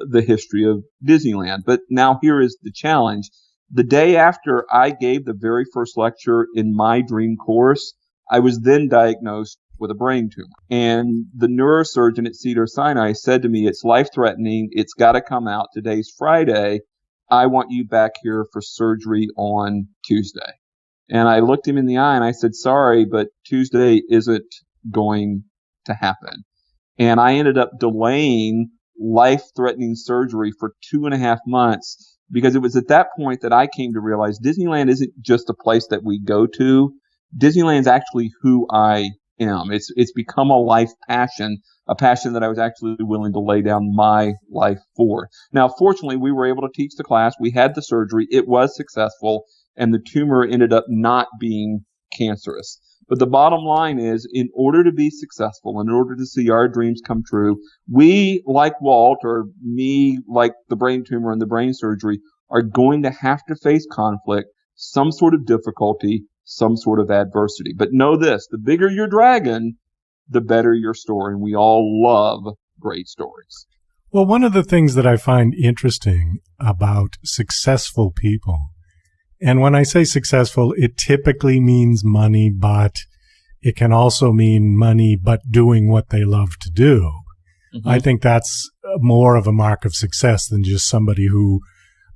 the history of Disneyland. But now here is the challenge. The day after I gave the very first lecture in my dream course, I was then diagnosed with a brain tumor. And the neurosurgeon at Cedars-Sinai said to me, it's life-threatening. It's got to come out. Today's Friday. I want you back here for surgery on Tuesday. And I looked him in the eye and I said, sorry, but Tuesday isn't going to happen. And I ended up delaying life-threatening surgery for 2.5 months, because it was at that point that I came to realize Disneyland isn't just a place that we go to. Disneyland's actually who I am. It's become a life passion, a passion that I was actually willing to lay down my life for. Now, fortunately, we were able to teach the class. We had the surgery. It was successful, and the tumor ended up not being cancerous. But the bottom line is, in order to be successful, in order to see our dreams come true, we, like Walt, or me, like the brain tumor and the brain surgery, are going to have to face conflict, some sort of difficulty, some sort of adversity. But know this, the bigger your dragon, the better your story. And we all love great stories. Well, one of the things that I find interesting about successful people, and when I say successful, it typically means money, but it can also mean money, but doing what they love to do. Mm-hmm. I think that's more of a mark of success than just somebody who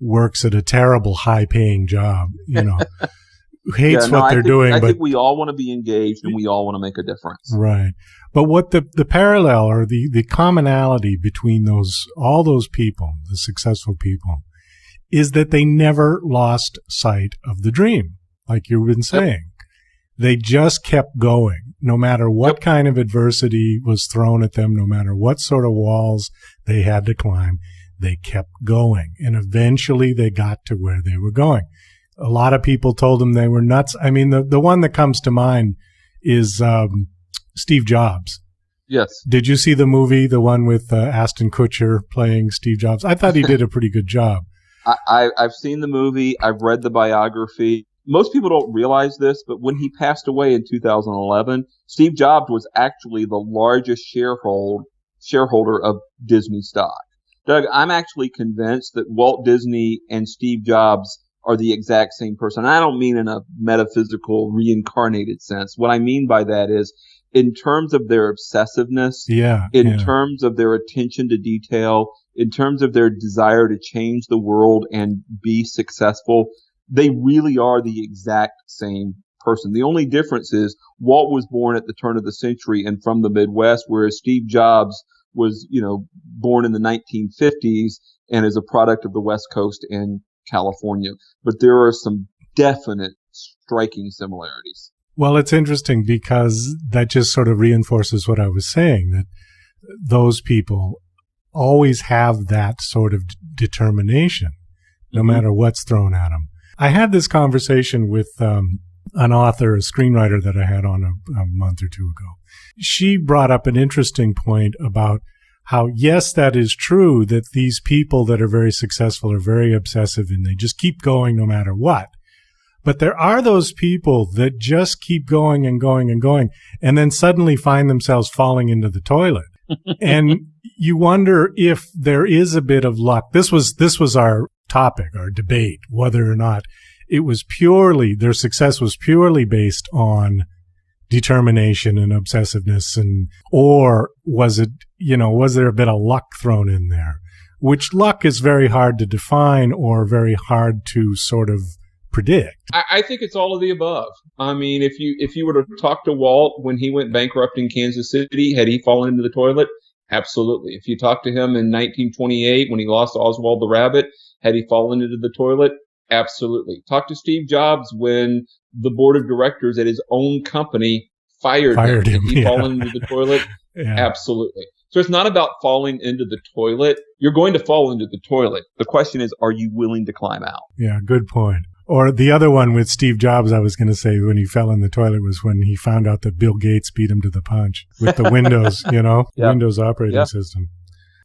works at a terrible high-paying job, hates what they're doing. I think we all want to be engaged and we all want to make a difference. Right. But what the parallel or the commonality between all those people, the successful people, is that they never lost sight of the dream, like you've been saying. Yep. They just kept going, no matter what kind of adversity was thrown at them, no matter what sort of walls they had to climb, they kept going. And eventually they got to where they were going. A lot of people told them they were nuts. I mean, the one that comes to mind is Steve Jobs. Yes. Did you see the movie, the one with Ashton Kutcher playing Steve Jobs? I thought he did a pretty good job. I've seen the movie. I've read the biography. Most people don't realize this, but when he passed away in 2011, Steve Jobs was actually the largest shareholder of Disney stock. Doug, I'm actually convinced that Walt Disney and Steve Jobs are the exact same person. I don't mean in a metaphysical, reincarnated sense. What I mean by that is, in terms of their obsessiveness, in terms of their attention to detail, in terms of their desire to change the world and be successful, they really are the exact same person. The only difference is Walt was born at the turn of the century and from the Midwest, whereas Steve Jobs was, born in the 1950s and is a product of the West Coast and California. But there are some definite striking similarities. Well, it's interesting because that just sort of reinforces what I was saying, that those people always have that sort of determination, no matter what's thrown at them. I had this conversation with an author, a screenwriter that I had on a month or two ago. She brought up an interesting point about how, yes, that is true, that these people that are very successful are very obsessive and they just keep going no matter what. But there are those people that just keep going and going and going and then suddenly find themselves falling into the toilet. And you wonder if there is a bit of luck. This was our topic, our debate, whether or not their success was purely based on determination and obsessiveness, or was there a bit of luck thrown in there? Which luck is very hard to define or very hard to sort of predict. I think it's all of the above. I mean, if you were to talk to Walt when he went bankrupt in Kansas City, had he fallen into the toilet? Absolutely. If you talk to him in 1928 when he lost Oswald the Rabbit, had he fallen into the toilet? Absolutely. Talk to Steve Jobs when the board of directors at his own company fired him. Did he yeah. fall into the toilet? Yeah. Absolutely. So it's not about falling into the toilet. You're going to fall into the toilet. The question is, are you willing to climb out? Yeah, good point. Or the other one with Steve Jobs, I was going to say, when he fell in the toilet was when he found out that Bill Gates beat him to the punch with the Windows, Yep. Windows operating Yep. system.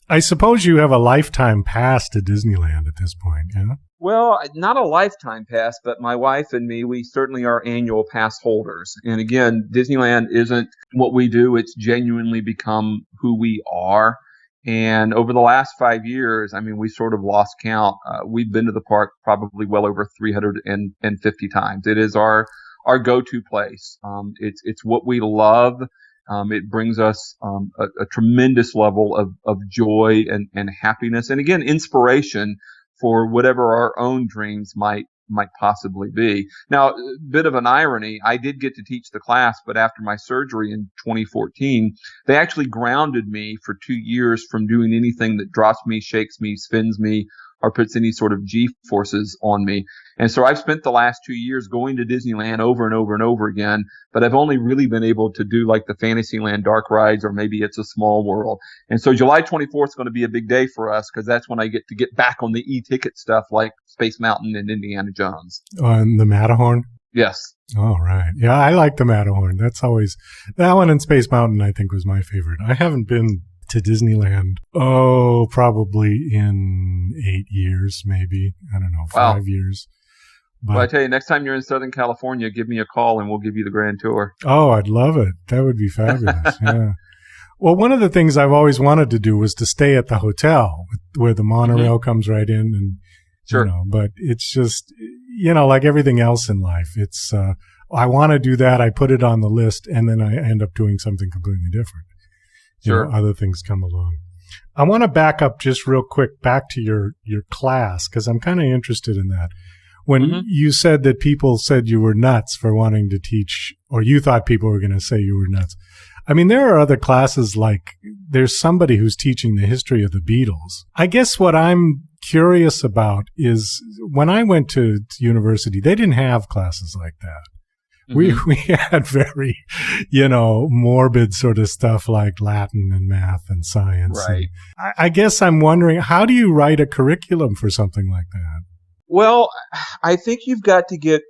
I suppose you have a lifetime pass to Disneyland at this point, yeah? Well, not a lifetime pass, but my wife and me, we certainly are annual pass holders. And again, Disneyland isn't what we do. It's genuinely become who we are. And over the last 5 years, I mean, we sort of lost count. We've been to the park probably well over 350 times. It is our go-to place. It's what we love. It brings us a tremendous level of joy and happiness. And again, inspiration for whatever our own dreams might possibly be. Now, a bit of an irony, I did get to teach the class, but after my surgery in 2014, they actually grounded me for 2 years from doing anything that drops me, shakes me, spins me, or puts any sort of G-forces on me. And so I've spent the last 2 years going to Disneyland over and over and over again, but I've only really been able to do like the Fantasyland dark rides or maybe It's a Small World. And so July 24th is going to be a big day for us because that's when I get to get back on the e-ticket stuff like Space Mountain and Indiana Jones. And the Matterhorn? Yes. Oh, right. Yeah, I like the Matterhorn. That's always, that one and Space Mountain I think was my favorite. I haven't been to Disneyland, probably in 8 years, maybe. I don't know, 5 years. But, well, I tell you, next time you're in Southern California, give me a call and we'll give you the grand tour. Oh, I'd love it. That would be fabulous. Yeah. Well, one of the things I've always wanted to do was to stay at the hotel where the monorail comes right in, and sure. But it's just, like everything else in life, it's I want to do that. I put it on the list, and then I end up doing something completely different. Sure. Other things come along. I want to back up just real quick back to your class because I'm kind of interested in that. When you said that people said you were nuts for wanting to teach, or you thought people were going to say you were nuts. I mean, there are other classes like there's somebody who's teaching the history of the Beatles. I guess what I'm curious about is when I went to university, they didn't have classes like that. We had very, morbid sort of stuff like Latin and math and science. Right. And I guess I'm wondering, how do you write a curriculum for something like that? Well, I think you've got to get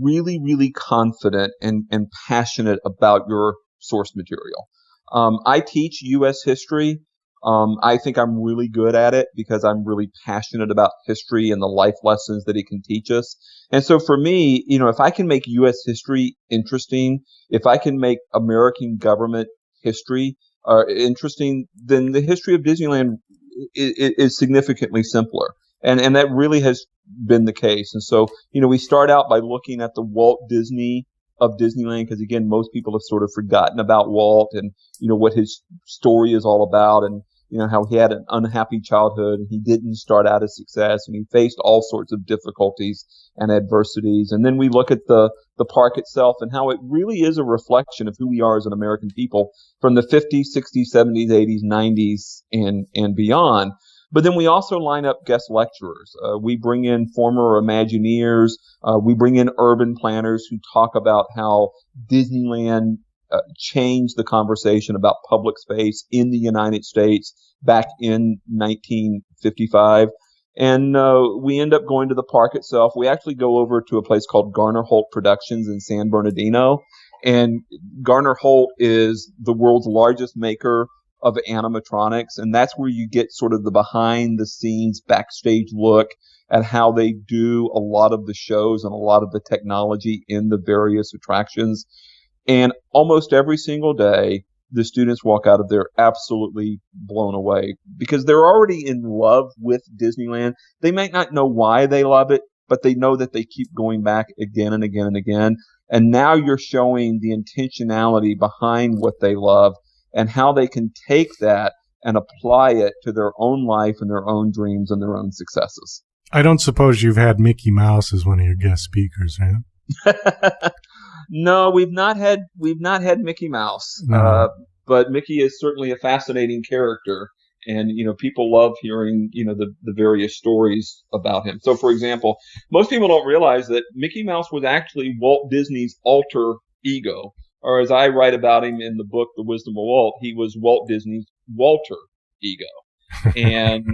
really, really confident and passionate about your source material. I teach U.S. history. I think I'm really good at it because I'm really passionate about history and the life lessons that it can teach us. And so for me, if I can make U.S. history interesting, if I can make American government history interesting, then the history of Disneyland is significantly simpler. And that really has been the case. And so, we start out by looking at the Walt Disney of Disneyland because, again, most people have sort of forgotten about Walt and, what his story is all about and, how he had an unhappy childhood and he didn't start out as success and he faced all sorts of difficulties and adversities. And then we look at the park itself and how it really is a reflection of who we are as an American people from the 50s, 60s, 70s, 80s, 90s, and beyond. But then we also line up guest lecturers. We bring in former Imagineers. We bring in urban planners who talk about how Disneyland changed the conversation about public space in the United States back in 1955. And we end up going to the park itself. We actually go over to a place called Garner Holt Productions in San Bernardino. And Garner Holt is the world's largest maker of animatronics, and that's where you get sort of the behind the scenes backstage look at how they do a lot of the shows and a lot of the technology in the various attractions. And almost every single day, the students walk out of there absolutely blown away because they're already in love with Disneyland. They might not know why they love it, but they know that they keep going back again and again and again. And now you're showing the intentionality behind what they love and how they can take that and apply it to their own life and their own dreams and their own successes. I don't suppose you've had Mickey Mouse as one of your guest speakers, huh? No, we've not had Mickey Mouse. No. But Mickey is certainly a fascinating character. And, people love hearing, the various stories about him. So, for example, most people don't realize that Mickey Mouse was actually Walt Disney's alter ego. or as I write about him in the book, The Wisdom of Walt, he was Walt Disney's Walter ego. And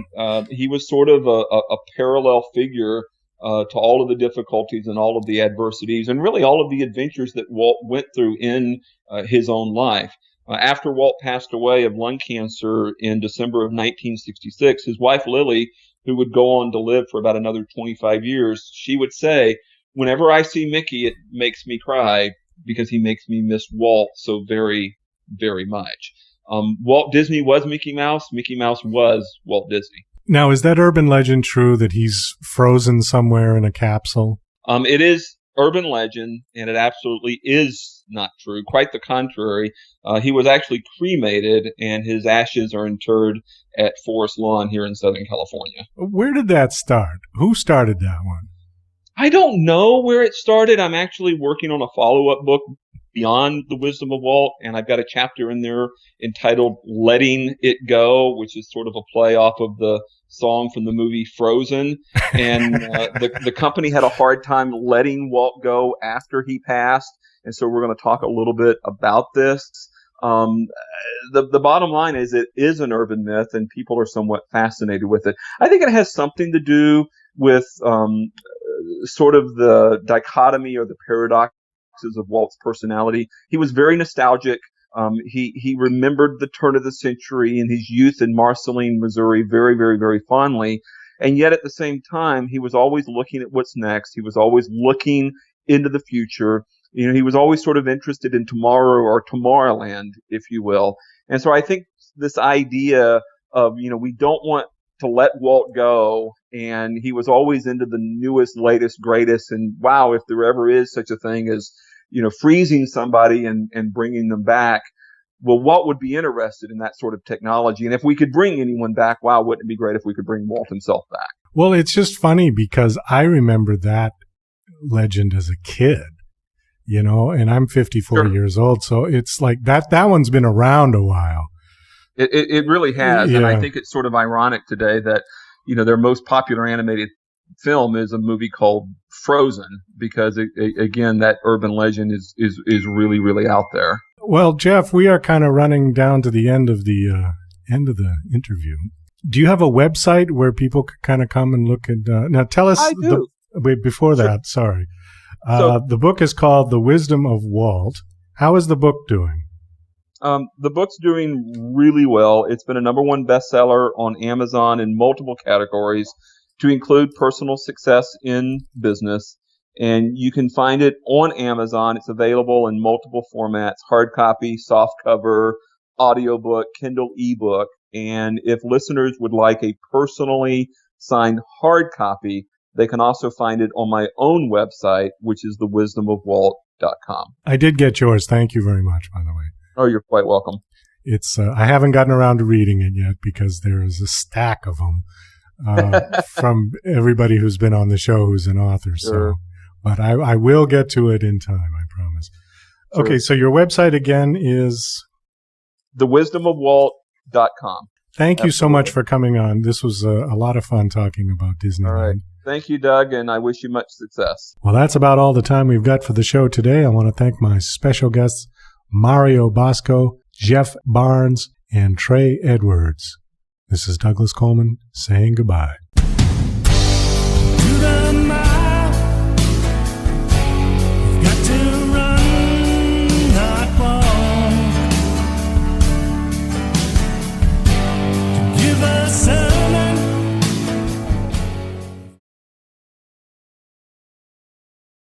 he was sort of a parallel figure to all of the difficulties and all of the adversities and really all of the adventures that Walt went through in his own life. After Walt passed away of lung cancer in December of 1966, his wife Lily, who would go on to live for about another 25 years, she would say, "Whenever I see Mickey, it makes me cry because he makes me miss Walt so very, very much." Walt Disney was Mickey Mouse. Mickey Mouse was Walt Disney. Now, is that urban legend true that he's frozen somewhere in a capsule? It is urban legend, and it absolutely is not true. Quite the contrary. He was actually cremated, and his ashes are interred at Forest Lawn here in Southern California. Where did that start? Who started that one? I don't know where it started. I'm actually working on a follow-up book beyond The Wisdom of Walt, and I've got a chapter in there entitled Letting It Go, which is sort of a play off of the song from the movie Frozen. And the company had a hard time letting Walt go after he passed, and so we're going to talk a little bit about this. The bottom line is it is an urban myth, and people are somewhat fascinated with it. I think it has something to do with sort of the dichotomy or the paradoxes of Walt's personality. He was very nostalgic. He remembered the turn of the century and his youth in Marceline, Missouri very, very, very fondly. And yet at the same time, he was always looking at what's next. He was always looking into the future. You know, he was always sort of interested in tomorrow or Tomorrowland, if you will. And so I think this idea of, you know, we don't want to let Walt go, and he was always into the newest, latest, greatest, and wow, if there ever is such a thing as, you know, freezing somebody and bringing them back, well, Walt would be interested in that sort of technology. And if we could bring anyone back, wow, wouldn't it be great if we could bring Walt himself back? Well, it's just funny because I remember that legend as a kid, you know, and I'm 54 years old, so it's like that one's been around a while. It really has, yeah. And I think it's sort of ironic today that, you know, their most popular animated film is a movie called Frozen, because again, that urban legend is really, really out there. Well, Jeff, we are kind of running down to the end of the interview. Do you have a website where people could kind of come and look at? Now, tell us. I do. Wait, before that, sorry. The book is called The Wisdom of Walt. How is the book doing? The book's doing really well. It's been a #1 bestseller on Amazon in multiple categories, to include personal success in business. And you can find it on Amazon. It's available in multiple formats: hard copy, soft cover, audiobook, Kindle ebook. And if listeners would like a personally signed hard copy, they can also find it on my own website, which is thewisdomofwalt.com. I did get yours. Thank you very much, by the way. Oh, you're quite welcome. It's I haven't gotten around to reading it yet because there is a stack of them from everybody who's been on the show who's an author. Sure. So, but I will get to it in time, I promise. Sure. Okay, so your website again is thewisdomofwalt.com. Thank you so much for coming on. This was a lot of fun talking about Disneyland. All right. Thank you, Doug, and I wish you much success. Well, that's about all the time we've got for the show today. I want to thank my special guests, Mario Bosco, Jeff Barnes, and Trae Edwards. This is Douglas Coleman saying goodbye.